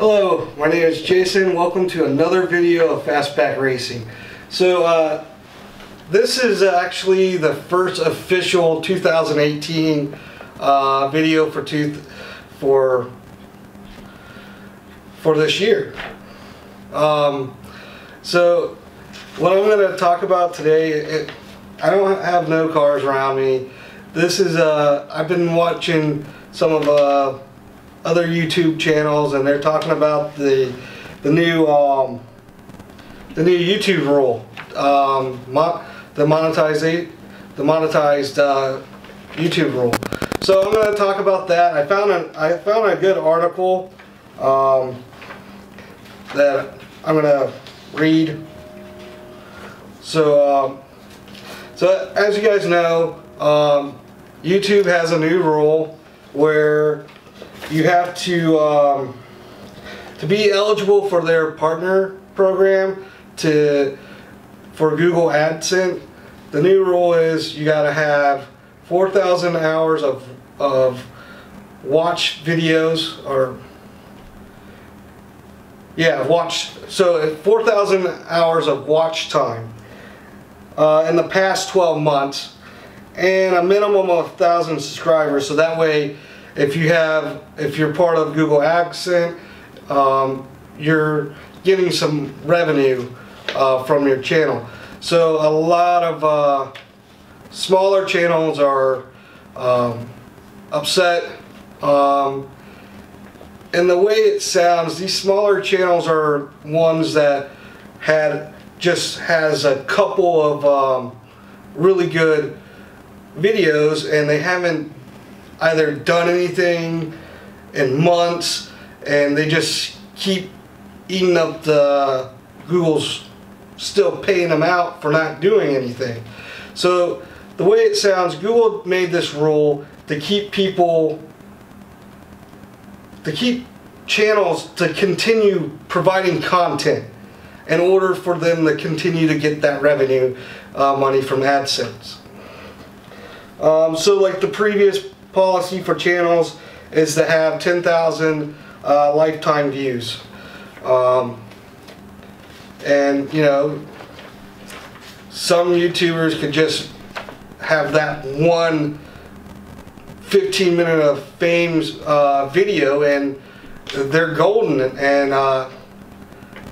Hello, my name is Jason. Welcome to another video of Fastback Racing. So this is actually the first official 2018 video for this year. So what I'm going to talk about today, I don't have no cars around me. This is I've been watching some of other YouTube channels, and they're talking about the new YouTube rule, the monetized YouTube rule. So I'm going to talk about that. I found a good article that I'm going to read. So as you guys know, YouTube has a new rule where you have to be eligible for their partner program for Google AdSense. The new rule is you got to have 4,000 hours of watch videos, so 4,000 hours of watch time in the past 12 months, and a minimum of 1,000 subscribers. So that way, if you're part of Google AdSense, you're getting some revenue from your channel. So a lot of smaller channels are upset. And the way it sounds, these smaller channels are ones that has a couple of really good videos, and they haven't either done anything in months, and they just keep eating up the Google's still paying them out for not doing anything. So the way it sounds, Google made this rule to keep channels to continue providing content in order for them to continue to get that revenue money from AdSense. So like the previous policy for channels is to have 10,000 lifetime views, and you know, some YouTubers could just have that one 15-minute of fame video and they're golden, and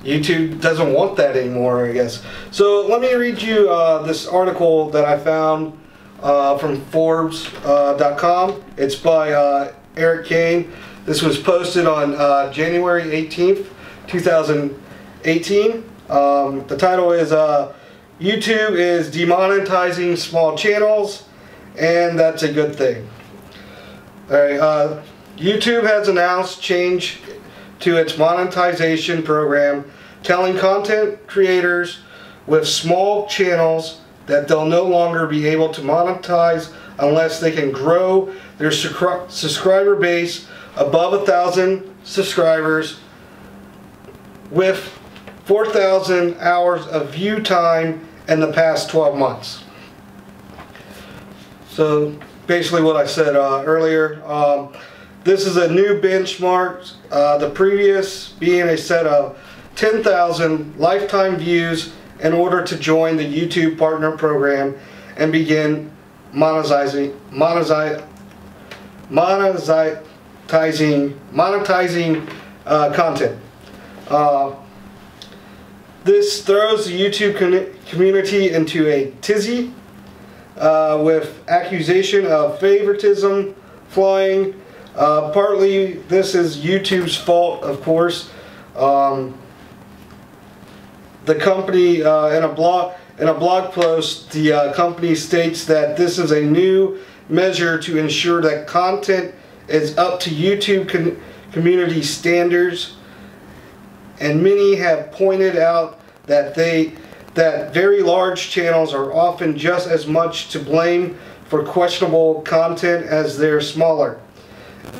YouTube doesn't want that anymore, I guess. So let me read you this article that I found from Forbes.com. It's by Erik Kain. This was posted on January 18th, 2018. The title is YouTube is demonetizing small channels, and that's a good thing. Alright, YouTube has announced change to its monetization program, telling content creators with small channels that they'll no longer be able to monetize unless they can grow their subscriber base above 1,000 subscribers with 4,000 hours of view time in the past 12 months. So basically what I said earlier, this is a new benchmark, the previous being a set of 10,000 lifetime views in order to join the YouTube partner program and begin monetizing content. This throws the YouTube community into a tizzy with accusation of favoritism flying. Partly this is YouTube's fault, of course. The company, in a blog post, the company states that this is a new measure to ensure that content is up to YouTube community standards, and many have pointed out that very large channels are often just as much to blame for questionable content as their smaller,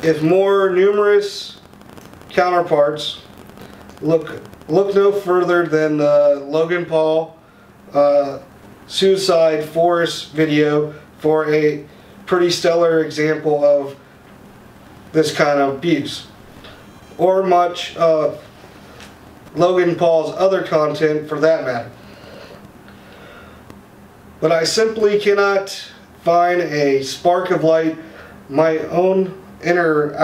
if more numerous counterparts. Look no further than the Logan Paul suicide forest video for a pretty stellar example of this kind of abuse. or much of Logan Paul's other content for that matter. But I simply cannot find a spark of light, my own inner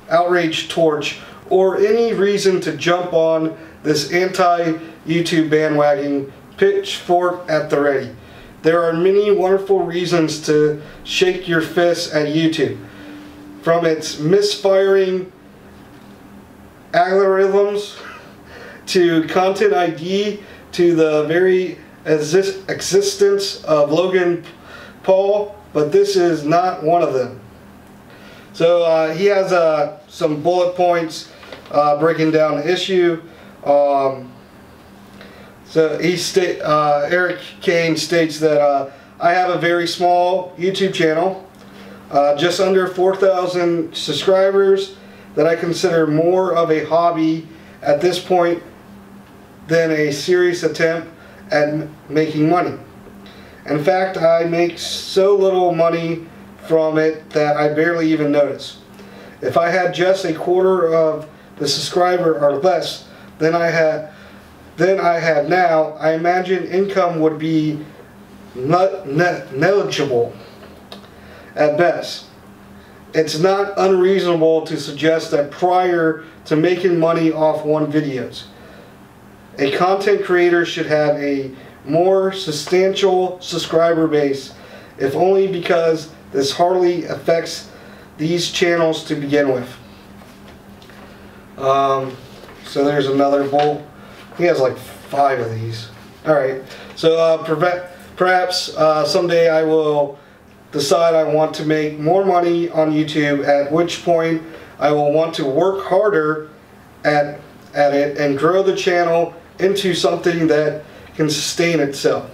outrage torch, or any reason to jump on this anti-YouTube bandwagon, pitchfork at the ready. There are many wonderful reasons to shake your fist at YouTube, from its misfiring algorithms to Content ID to the very existence of Logan Paul, but this is not one of them. So he has some bullet points breaking down the issue. So Erik Kain states that I have a very small YouTube channel, just under 4,000 subscribers, that I consider more of a hobby at this point than a serious attempt at making money. In fact, I make so little money from it that I barely even notice. If I had just a quarter of the subscriber or less than I have now, I imagine income would be negligible at best. It's not unreasonable to suggest that prior to making money off one videos, a content creator should have a more substantial subscriber base, if only because this hardly affects these channels to begin with. So there's another bowl. He has like 5 of these. Alright, so perhaps someday I will decide I want to make more money on YouTube, at which point I will want to work harder at it and grow the channel into something that can sustain itself.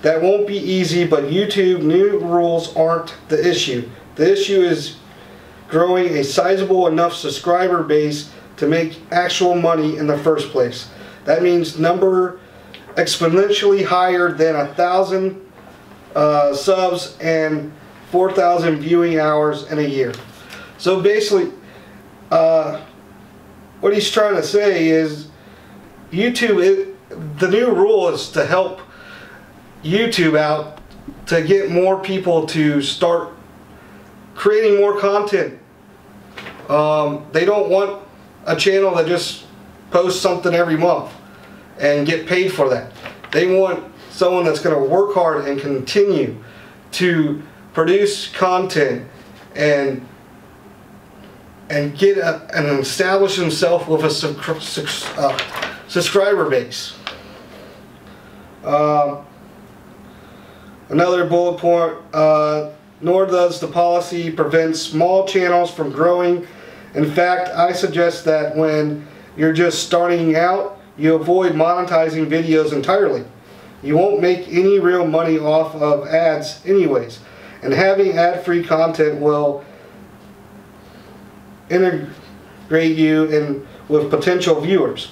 That won't be easy, but YouTube new rules aren't the issue. The issue is growing a sizable enough subscriber base to make actual money in the first place. That means number exponentially higher than 1,000 subs and 4,000 viewing hours in a year. So basically, what he's trying to say is YouTube, the new rule is to help YouTube out to get more people to start creating more content. They don't want a channel that just posts something every month and get paid for that. They want someone that's going to work hard and continue to produce content and get and establish himself with a subscriber base. Another bullet point, nor does the policy prevent small channels from growing. In fact, I suggest that when you're just starting out, you avoid monetizing videos entirely. You won't make any real money off of ads anyways, and having ad-free content will integrate you in with potential viewers.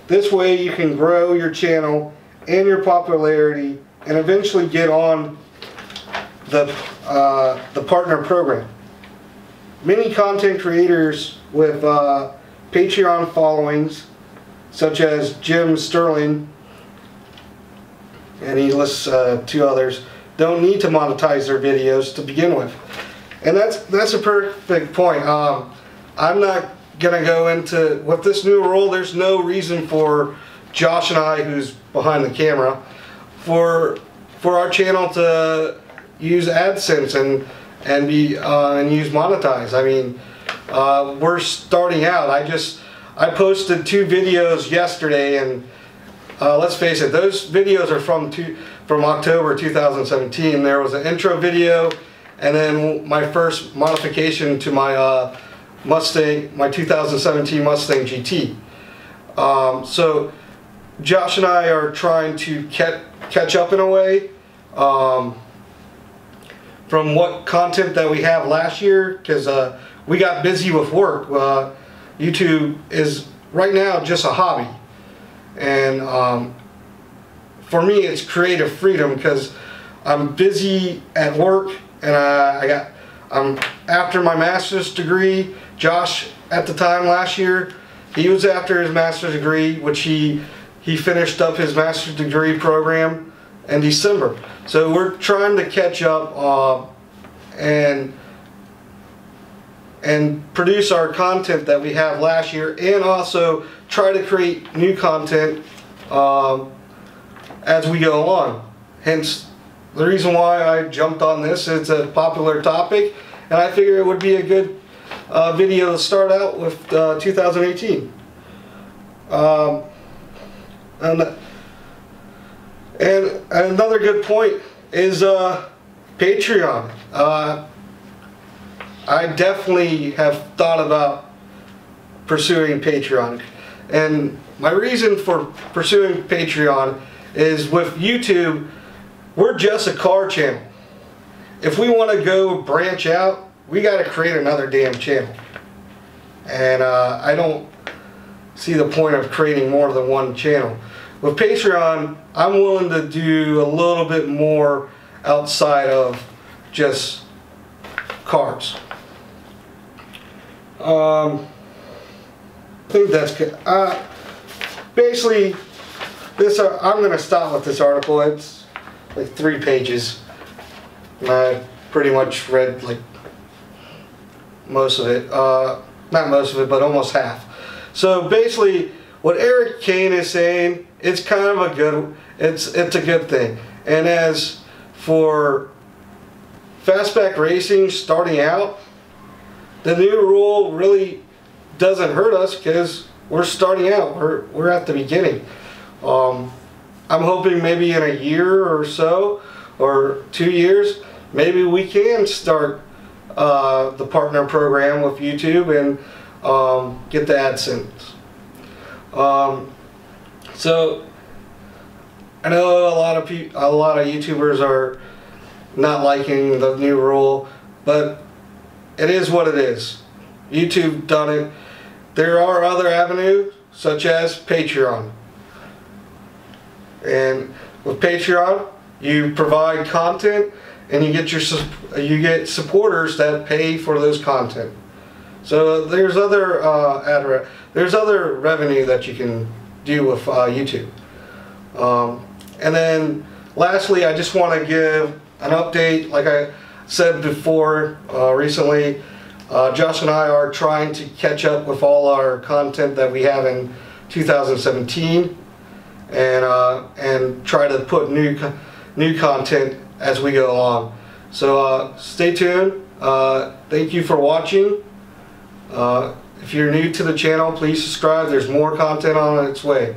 This way you can grow your channel and your popularity and eventually get on the partner program. Many content creators with Patreon followings, such as Jim Sterling, and he lists 2 others, don't need to monetize their videos to begin with. And that's a perfect point. I'm not gonna go into, with this new rule, there's no reason for Josh and I, who's behind the camera, for our channel to use AdSense and use Monetize. I mean, we're starting out. I posted 2 videos yesterday, and let's face it, those videos are from October 2017. There was an intro video, and then my first modification to my Mustang, my 2017 Mustang GT. So Josh and I are trying to catch up in a way from what content that we have last year, because we got busy with work. YouTube is right now just a hobby, and for me it's creative freedom, because I'm busy at work, and I'm after my master's degree. Josh at the time last year, he was after his master's degree, which he finished up his master's degree program in December. So we're trying to catch up and produce our content that we have last year, and also try to create new content as we go along. Hence the reason why I jumped on this. It's a popular topic, and I figure it would be a good video to start out with 2018. And another good point is Patreon. I definitely have thought about pursuing Patreon, and my reason for pursuing Patreon is with YouTube, we're just a car channel. If we want to go branch out, we got to create another damn channel, and I don't see the point of creating more than one channel. With Patreon, I'm willing to do a little bit more outside of just cars. I think that's good. Basically, this I'm going to stop with this article. It's like 3 pages. And I pretty much read like most of it. Not most of it, but almost half. So basically, what Erik Kain is saying, it's kind of a good, it's a good thing. And as for fastback racing starting out, the new rule really doesn't hurt us because we're starting out. We're at the beginning. I'm hoping maybe in a year or so, or 2 years, maybe we can start the partner program with YouTube and get the AdSense. So I know a lot of YouTubers are not liking the new rule, but it is what it is. YouTube done it. There are other avenues such as Patreon, and with Patreon you provide content and you get supporters that pay for those content. So there's other revenue that you can do with YouTube. And then lastly, I just want to give an update. Like I said before, recently, Josh and I are trying to catch up with all our content that we have in 2017, and try to put new content as we go along. So stay tuned. Thank you for watching. If you're new to the channel, please subscribe. There's more content on its way.